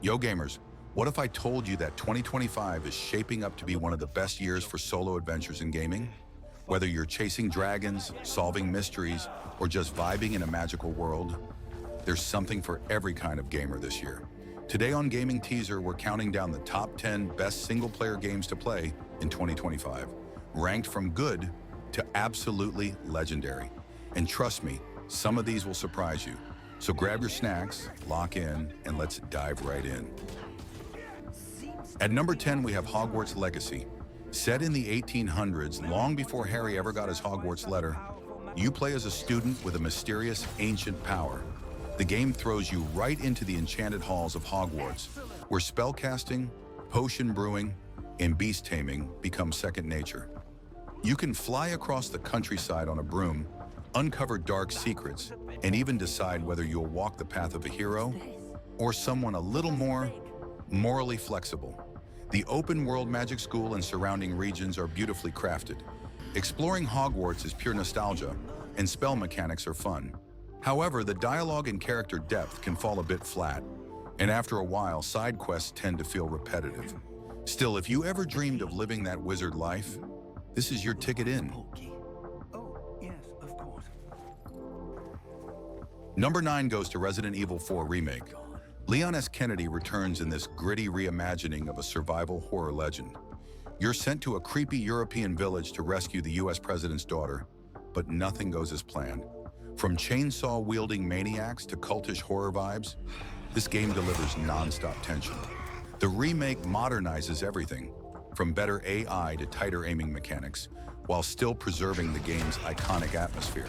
Yo gamers, what if I told you that 2025 is shaping up to be one of the best years for solo adventures in gaming? Whether you're chasing dragons, solving mysteries, or just vibing in a magical world, there's something for every kind of gamer this year. Today on Gaming Teaser, we're counting down the top 10 best single-player games to play in 2025, ranked from good to absolutely legendary. And trust me, some of these will surprise you. So grab your snacks, lock in, and let's dive right in. At number 10, we have Hogwarts Legacy. Set in the 1800s, long before Harry ever got his Hogwarts letter, you play as a student with a mysterious ancient power. The game throws you right into the enchanted halls of Hogwarts, where spellcasting, potion brewing, and beast taming become second nature. You can fly across the countryside on a broom, uncover dark secrets, and even decide whether you'll walk the path of a hero or someone a little more morally flexible. The open-world magic school and surrounding regions are beautifully crafted. Exploring Hogwarts is pure nostalgia, and spell mechanics are fun. However, the dialogue and character depth can fall a bit flat, and after a while, side quests tend to feel repetitive. Still, if you ever dreamed of living that wizard life, this is your ticket in. Number 9 goes to Resident Evil 4 Remake. Leon S. Kennedy returns in this gritty reimagining of a survival horror legend. You're sent to a creepy European village to rescue the US president's daughter, but nothing goes as planned. From chainsaw-wielding maniacs to cultish horror vibes, this game delivers non-stop tension. The remake modernizes everything, from better AI to tighter aiming mechanics, while still preserving the game's iconic atmosphere.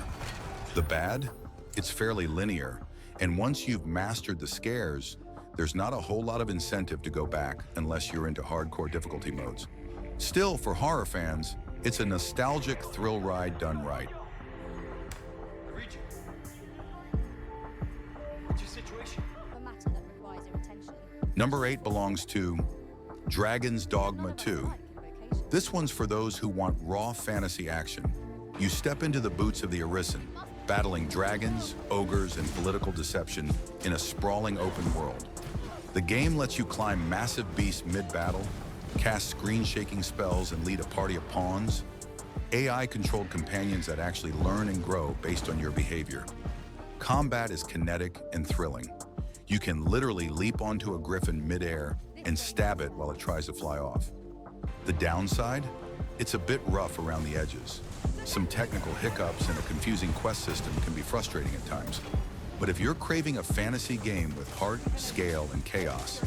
The bad? It's fairly linear, and once you've mastered the scares, there's not a whole lot of incentive to go back unless you're into hardcore difficulty modes. Still, for horror fans, it's a nostalgic thrill ride done right. Number 8 belongs to Dragon's Dogma II. This one's for those who want raw fantasy action. You step into the boots of the Arisen, battling dragons, ogres, and political deception in a sprawling open world. The game lets you climb massive beasts mid-battle, cast screen-shaking spells, and lead a party of pawns. AI-controlled companions that actually learn and grow based on your behavior. Combat is kinetic and thrilling. You can literally leap onto a griffin mid-air and stab it while it tries to fly off. The downside? It's a bit rough around the edges. Some technical hiccups and a confusing quest system can be frustrating at times. But if you're craving a fantasy game with heart, scale, and chaos,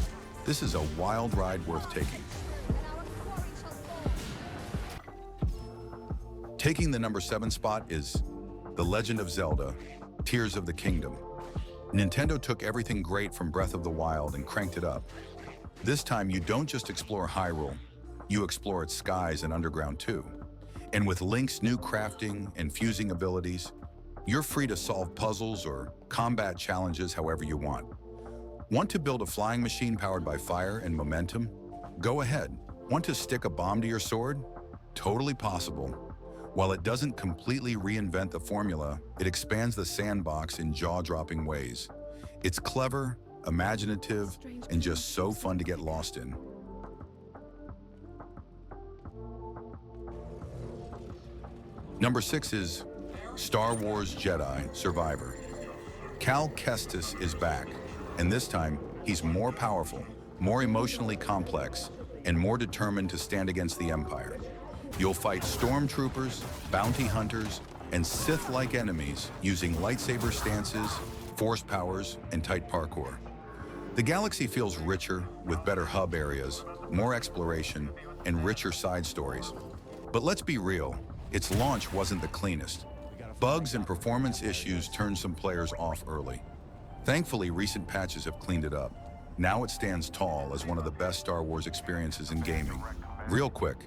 this is a wild ride worth taking. Taking the number 7 spot is The Legend of Zelda: Tears of the Kingdom. Nintendo took everything great from Breath of the Wild and cranked it up. This time, you don't just explore Hyrule, you explore its skies and underground too. And with Link's new crafting and fusing abilities, you're free to solve puzzles or combat challenges however you want. Want to build a flying machine powered by fire and momentum? Go ahead. Want to stick a bomb to your sword? Totally possible. While it doesn't completely reinvent the formula, it expands the sandbox in jaw-dropping ways. It's clever, imaginative, and just so fun to get lost in. Number 6 is Star Wars Jedi: Survivor. Cal Kestis is back, and this time, he's more powerful, more emotionally complex, and more determined to stand against the Empire. You'll fight stormtroopers, bounty hunters, and Sith-like enemies using lightsaber stances, force powers, and tight parkour. The galaxy feels richer with better hub areas, more exploration, and richer side stories. But let's be real, its launch wasn't the cleanest. Bugs and performance issues turned some players off early. Thankfully, recent patches have cleaned it up. Now it stands tall as one of the best Star Wars experiences in gaming. Real quick,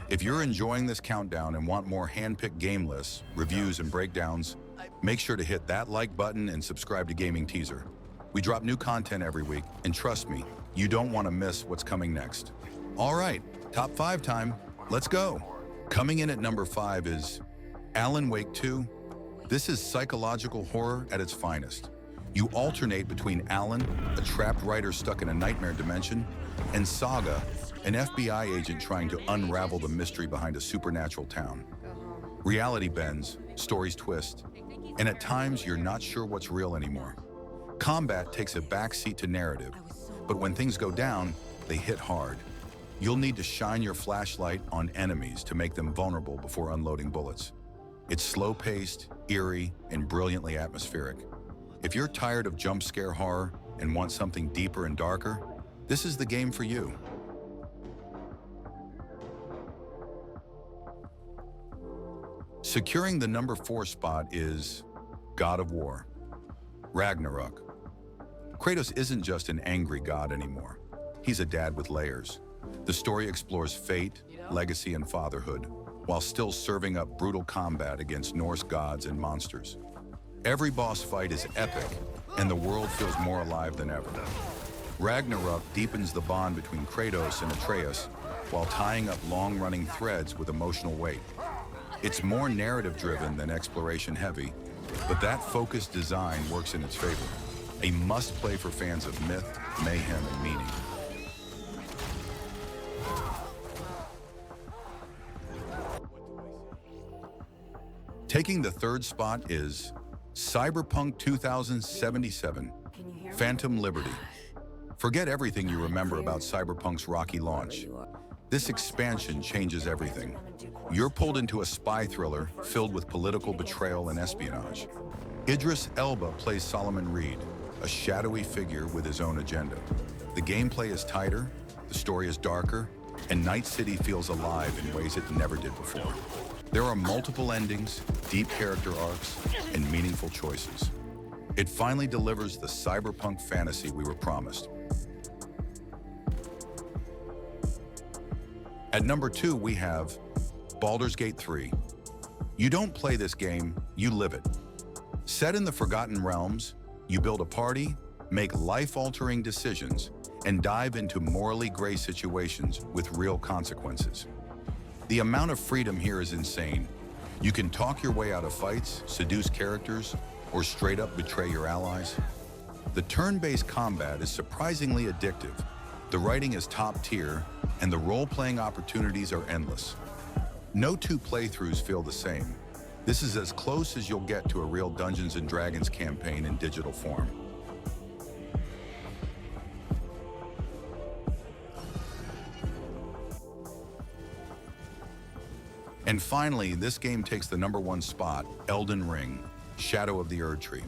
if you're enjoying this countdown and want more hand-picked game lists, reviews, and breakdowns, make sure to hit that like button and subscribe to Gaming Teaser. We drop new content every week, and trust me, you don't want to miss what's coming next. All right, top 5 time, let's go. Coming in at number 5 is Alan Wake 2. This is psychological horror at its finest. You alternate between Alan, a trapped writer stuck in a nightmare dimension, and Saga, an FBI agent trying to unravel the mystery behind a supernatural town. Reality bends, stories twist, and at times you're not sure what's real anymore. Combat takes a backseat to narrative, but when things go down, they hit hard. You'll need to shine your flashlight on enemies to make them vulnerable before unloading bullets. It's slow-paced, eerie, and brilliantly atmospheric. If you're tired of jump scare horror and want something deeper and darker, this is the game for you. Securing the number 4 spot is God of War, Ragnarök. Kratos isn't just an angry god anymore. He's a dad with layers. The story explores fate, legacy, and fatherhood, while still serving up brutal combat against Norse gods and monsters. Every boss fight is epic, and the world feels more alive than ever. Ragnarök deepens the bond between Kratos and Atreus, while tying up long-running threads with emotional weight. It's more narrative-driven than exploration-heavy, but that focused design works in its favor. A must-play for fans of myth, mayhem, and meaning. Taking the 3rd spot is Cyberpunk 2077, Phantom Liberty. Forget everything you remember about Cyberpunk's rocky launch. This expansion changes everything. You're pulled into a spy thriller filled with political betrayal and espionage. Idris Elba plays Solomon Reed, a shadowy figure with his own agenda. The gameplay is tighter, the story is darker, and Night City feels alive in ways it never did before. There are multiple endings, deep character arcs, and meaningful choices. It finally delivers the cyberpunk fantasy we were promised. At number 2, we have Baldur's Gate 3. You don't play this game, you live it. Set in the Forgotten Realms, you build a party, make life-altering decisions, and dive into morally gray situations with real consequences. The amount of freedom here is insane. You can talk your way out of fights, seduce characters, or straight up betray your allies. The turn-based combat is surprisingly addictive. The writing is top tier, and the role-playing opportunities are endless. No 2 playthroughs feel the same. This is as close as you'll get to a real Dungeons & Dragons campaign in digital form. And finally, this game takes the number 1 spot, Elden Ring, Shadow of the Erdtree.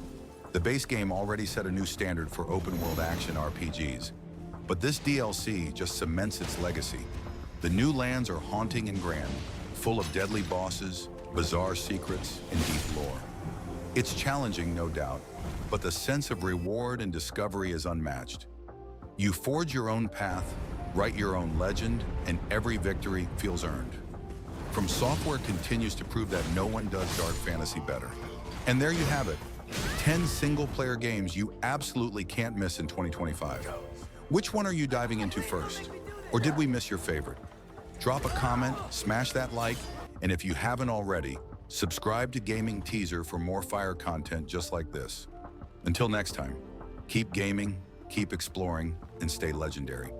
The base game already set a new standard for open-world action RPGs, but this DLC just cements its legacy. The new lands are haunting and grand, full of deadly bosses, bizarre secrets, and deep lore. It's challenging, no doubt, but the sense of reward and discovery is unmatched. You forge your own path, write your own legend, and every victory feels earned. From Software continues to prove that no one does dark fantasy better. And there you have it, 10 single-player games you absolutely can't miss in 2025. Which one are you diving into first? Or did we miss your favorite? Drop a comment, smash that like, and if you haven't already, subscribe to Gaming Teaser for more fire content just like this. Until next time, keep gaming, keep exploring, and stay legendary.